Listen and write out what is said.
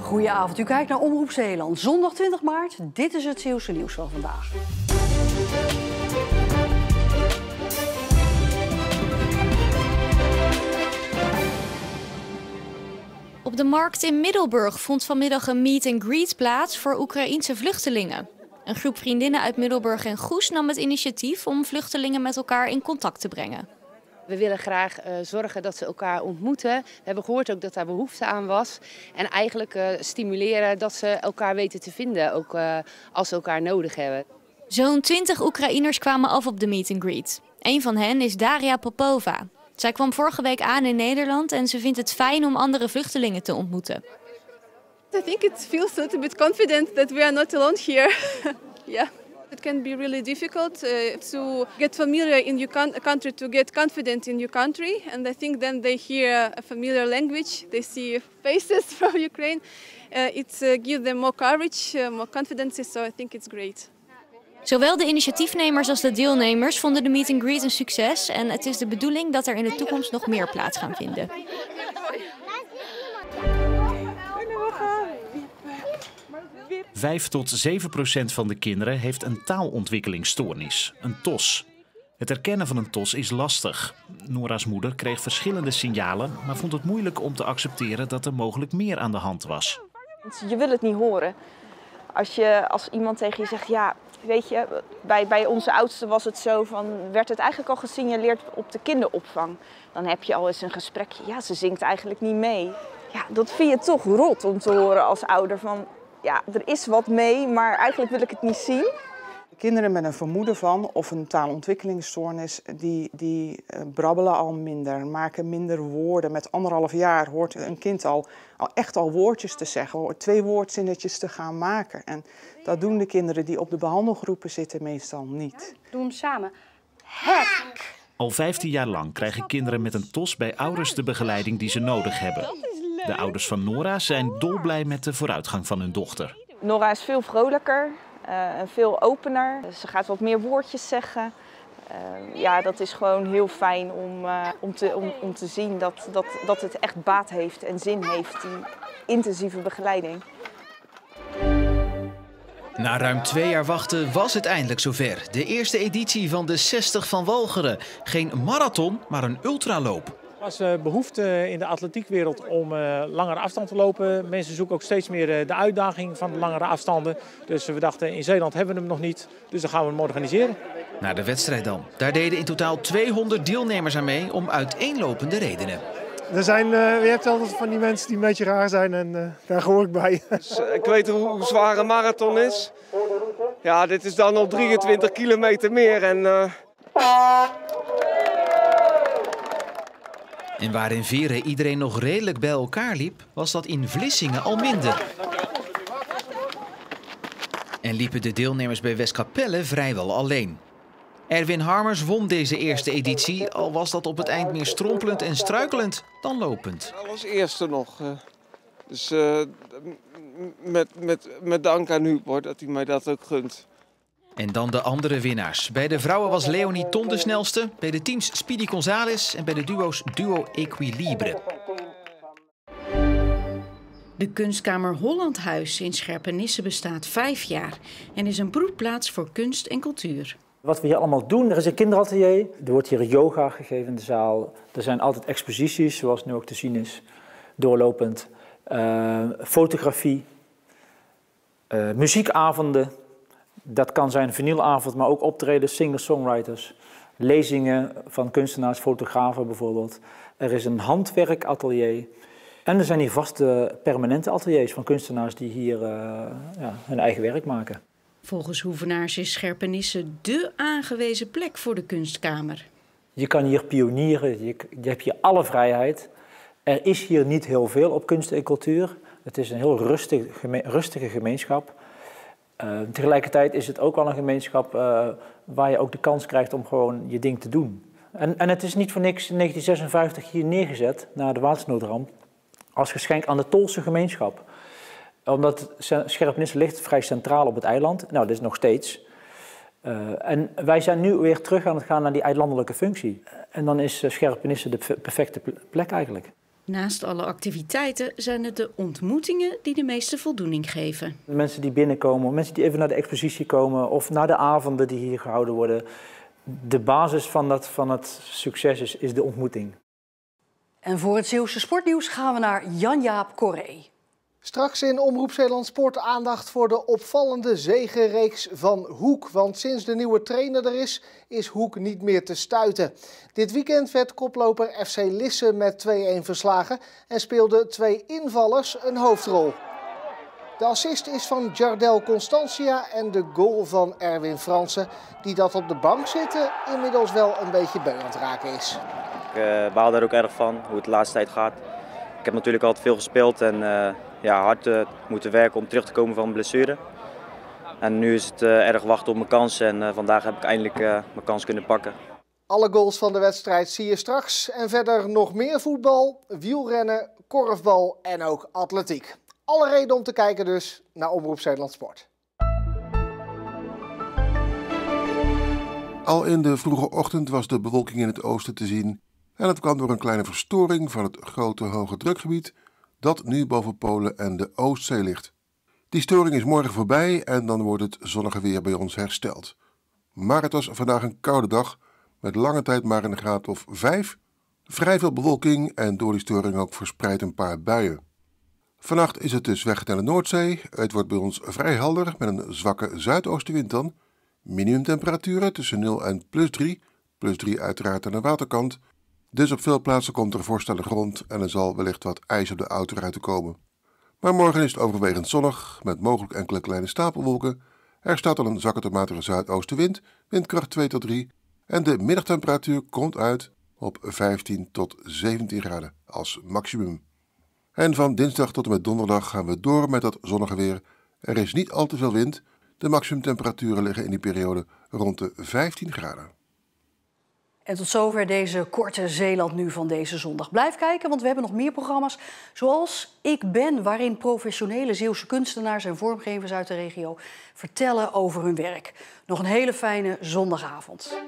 Goedenavond, u kijkt naar Omroep Zeeland. Zondag 20 maart, dit is het Zeeuwse nieuws van vandaag. Op de markt in Middelburg vond vanmiddag een meet-and-greet plaats voor Oekraïense vluchtelingen. Een groep vriendinnen uit Middelburg en Goes nam het initiatief om vluchtelingen met elkaar in contact te brengen. We willen graag zorgen dat ze elkaar ontmoeten. We hebben gehoord ook dat daar behoefte aan was. En eigenlijk stimuleren dat ze elkaar weten te vinden, ook als ze elkaar nodig hebben. Zo'n 20 Oekraïners kwamen af op de meet-and-greet. Een van hen is Daria Popova. Zij kwam vorige week aan in Nederland en ze vindt het fijn om andere vluchtelingen te ontmoeten. I think it feels a little bit confident that we are not alone here. Yeah. It can be really difficult to get familiar in your country, to get confident in your country. And I think then they hear a familiar language, they see faces from Ukraine. It gives them more courage, more confidence, so I think it's great. Zowel de initiatiefnemers als de deelnemers vonden de meet-and-greet een succes. En het is de bedoeling dat er in de toekomst nog meer plaats gaan vinden. 5 tot 7% van de kinderen heeft een taalontwikkelingsstoornis, een TOS. Het herkennen van een TOS is lastig. Nora's moeder kreeg verschillende signalen, maar vond het moeilijk om te accepteren dat er mogelijk meer aan de hand was. Je wil het niet horen. Als iemand tegen je zegt, ja, weet je, bij onze oudste was het zo van, werd het eigenlijk al gesignaleerd op de kinderopvang. Dan heb je al eens een gesprekje, ja, ze zingt eigenlijk niet mee. Ja, dat vind je toch rot om te horen als ouder van, ja, er is wat mee, maar eigenlijk wil ik het niet zien. Kinderen met een vermoeden van of een taalontwikkelingsstoornis, die brabbelen al minder, maken minder woorden. Met 1,5 jaar hoort een kind al echt woordjes te zeggen, hoort 2 woordzinnetjes te gaan maken. En dat doen de kinderen die op de behandelgroepen zitten meestal niet. Doe hem samen. Hek! Al 15 jaar lang krijgen kinderen met een TOS bij ouders de begeleiding die ze nodig hebben. De ouders van Nora zijn dolblij met de vooruitgang van hun dochter. Nora is veel vrolijker en veel opener. Ze gaat wat meer woordjes zeggen. Ja, dat is gewoon heel fijn om te zien dat het echt baat heeft en zin heeft, die intensieve begeleiding. Na ruim 2 jaar wachten was het eindelijk zover. De eerste editie van de 60 van Walcheren. Geen marathon, maar een ultraloop. Er was behoefte in de atletiekwereld om langere afstand te lopen. Mensen zoeken ook steeds meer de uitdaging van de langere afstanden. Dus we dachten, in Zeeland hebben we hem nog niet, dus dan gaan we hem organiseren. Naar de wedstrijd dan. Daar deden in totaal 200 deelnemers aan mee om uiteenlopende redenen. Je hebt altijd van die mensen die een beetje raar zijn en daar hoor ik bij. Dus, ik weet hoe zwaar een marathon is. Ja, dit is dan nog 23 kilometer meer. En waar in Veren iedereen nog redelijk bij elkaar liep, was dat in Vlissingen al minder. En liepen de deelnemers bij Westkapelle vrijwel alleen. Erwin Harmers won deze eerste editie, al was dat op het eind meer strompelend en struikelend dan lopend. Hij was eerste nog. Dus met dank aan Huub hoor, dat hij mij dat ook gunt. En dan de andere winnaars. Bij de vrouwen was Leonie Ton de snelste, bij de teams Speedy Gonzales en bij de duo's Duo Equilibre. De kunstkamer Hollandhuis in Scherpenisse bestaat 5 jaar en is een broedplaats voor kunst en cultuur. Wat we hier allemaal doen, er is een kinderatelier, er wordt hier yoga gegeven in de zaal. Er zijn altijd exposities, zoals nu ook te zien is, doorlopend. Fotografie, muziekavonden, dat kan zijn een vinylavond, maar ook optredens, singer-songwriters. Lezingen van kunstenaars, fotografen bijvoorbeeld. Er is een handwerkatelier. En er zijn hier vaste permanente ateliers van kunstenaars die hier hun eigen werk maken. Volgens Hoevenaars is Scherpenisse dé aangewezen plek voor de kunstkamer. Je kan hier pionieren, je hebt hier alle vrijheid. Er is hier niet heel veel op kunst en cultuur. Het is een heel rustige gemeenschap. Tegelijkertijd is het ook wel een gemeenschap waar je ook de kans krijgt om gewoon je ding te doen. En het is niet voor niks in 1956 hier neergezet, na de watersnoodramp, als geschenk aan de Tolse gemeenschap. Omdat Scherpenisse ligt vrij centraal op het eiland. Nou, dat is nog steeds. En wij zijn nu weer terug aan het gaan naar die eilandelijke functie. En dan is Scherpenisse de perfecte plek eigenlijk. Naast alle activiteiten zijn het de ontmoetingen die de meeste voldoening geven. De mensen die binnenkomen, mensen die even naar de expositie komen of naar de avonden die hier gehouden worden. De basis van het succes is de ontmoeting. En voor het Zeeuwse sportnieuws gaan we naar Jan-Jaap Corré. Straks in Omroep Zeeland Sport aandacht voor de opvallende zegenreeks van Hoek. Want sinds de nieuwe trainer er is Hoek niet meer te stuiten. Dit weekend werd koploper FC Lisse met 2-1 verslagen en speelden 2 invallers een hoofdrol. De assist is van Jardel Constantia en de goal van Erwin Fransen, die dat op de bank zitten inmiddels wel een beetje beu aan het raken is. Ik baal daar ook erg van, hoe het de laatste tijd gaat. Ik heb natuurlijk altijd veel gespeeld en hard moeten werken om terug te komen van mijn blessure. En nu is het erg wachten op mijn kans en vandaag heb ik eindelijk mijn kans kunnen pakken. Alle goals van de wedstrijd zie je straks. En verder nog meer voetbal, wielrennen, korfbal en ook atletiek. Alle reden om te kijken dus naar Omroep Zeeland Sport. Al in de vroege ochtend was de bewolking in het oosten te zien. En dat kwam door een kleine verstoring van het grote hoge drukgebied dat nu boven Polen en de Oostzee ligt. Die storing is morgen voorbij en dan wordt het zonnige weer bij ons hersteld. Maar het was vandaag een koude dag met lange tijd maar een graad of 5. Vrij veel bewolking en door die storing ook verspreid een paar buien. Vannacht is het dus weg naar de Noordzee. Het wordt bij ons vrij helder met een zwakke zuidoostenwind dan. Minimumtemperaturen tussen 0 en +3. +3 uiteraard aan de waterkant. Dus op veel plaatsen komt er vorst aan de grond en er zal wellicht wat ijs op de autoruiten komen. Maar morgen is het overwegend zonnig, met mogelijk enkele kleine stapelwolken. Er staat al een zwakke tot matige zuidoostenwind, windkracht 2 tot 3. En de middagtemperatuur komt uit op 15 tot 17 graden als maximum. En van dinsdag tot en met donderdag gaan we door met dat zonnige weer. Er is niet al te veel wind. De maximumtemperaturen liggen in die periode rond de 15 graden. En tot zover deze korte Zeeland nu van deze zondag. Blijf kijken, want we hebben nog meer programma's zoals Ik Ben, waarin professionele Zeeuwse kunstenaars en vormgevers uit de regio vertellen over hun werk. Nog een hele fijne zondagavond.